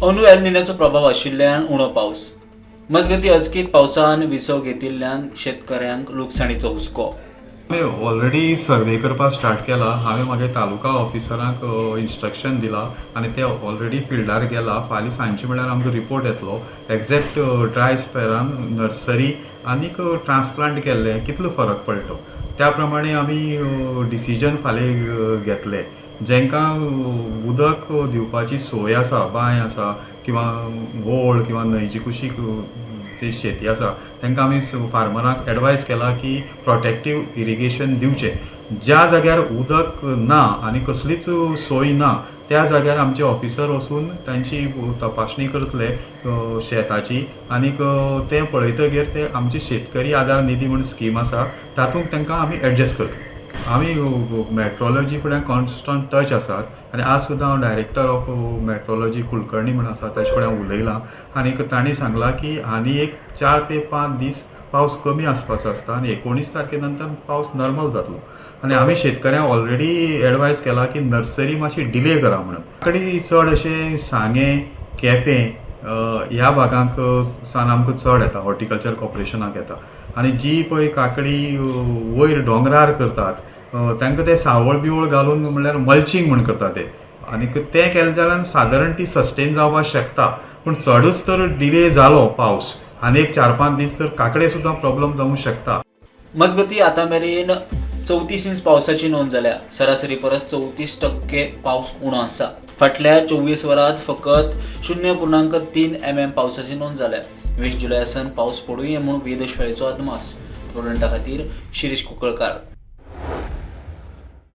अंदू एल निनोचो प्रभाव आशिल्ल्यान उणो पावस. मजगती अचकीत पावसान विसव घेतिल्ल्यान शेतकऱ्यांक लुकसाणीचो हुस्को. हांवें ऑलरेडी सर्वे करपाक स्टार्ट केला. हांवें म्हागे तालुका ऑफिसरांक इन्स्ट्रक्शन दिलां आनी ते ऑलरेडी फिल्डार गेला. फाल्यां सांजचे म्हळ्यार आमकां रिपोर्ट येतलो एक्झॅक्ट ड्राय स्पेरान नर्सरी आनीक ट्रान्सप्लांट केल्ले कितलो फरक पडलो. त्या प्रमाणे आमी डिसिजन फाल्यां घेतले. जांकां उदक दिवपाची सोय आसा, बांय आसा किंवा व्होळ किंवा न्हंयची कुशीक जी शेती आसा तांकां आमी फार्मरांक एडवायज केला की प्रोटेक्टीव इरिगेशन दिवचें. ज्या जाग्यार उदक ना आनी कसलीच सोय ना त्या जाग्यार आमचे ऑफिसर वचून तांची तपासणी करतले शेताची आनीक तें पळयतगीर ते आमचे शेतकरी आदार निधी म्हूण स्कीम आसा तातूंत तांकां आमी एडजस्ट करतले. आमी मेट्रोलॉजी फुड्यान कॉन्स्टंट टच आसात आनी आज सुद्दां हांव डायरेक्टर ऑफ मेट्रोलॉजी कुलकर्णी म्हूण आसा ताचे फुड्यान उलयलां आनीक तांणी सांगलां की आनी एक 4 ते 5 दीस पावस कमी आसपाचो आसता आनी 19 तारखे नंतर पावस नॉर्मल जातलो. आनी आमी शेतकऱ्यांक ऑलरेडी एडवायज केला की नर्सरी मातशी डिले करा म्हणून. काकडी चड अशें सांगे, केपें ह्या भागांक सान आमकां चड येता, हॉर्टिकल्चर कॉर्पोरेशनाक येता. आनी जी पळय काकडी वयर डोंगरार करतात तांकां ते सावळ बिवळ घालून म्हणल्यार मल्चिंग म्हूण करता ते आनीक तें केलें जाल्यार सादारण ती सस्टेन जावपाक शकता. पूण चडूच तर डिले जालो पावस आनी एक 4-5 दीस तर काकडे सुद्दां प्रॉब्लम जावंक शकता. मजगती आतां मेरेन 34 इंच पावसाची नोंद जाल्या. सरासरी परस 34% पावस उणो आसा. फाटल्या 24 वरांत फकत 0.3 mm पावसाची नोंद जाल्या. 20 जुलयासान पावस पडूं म्हूण वेधशाळेचो अदमास. प्रोडंटा खातीर शिरीश कुंकळकार.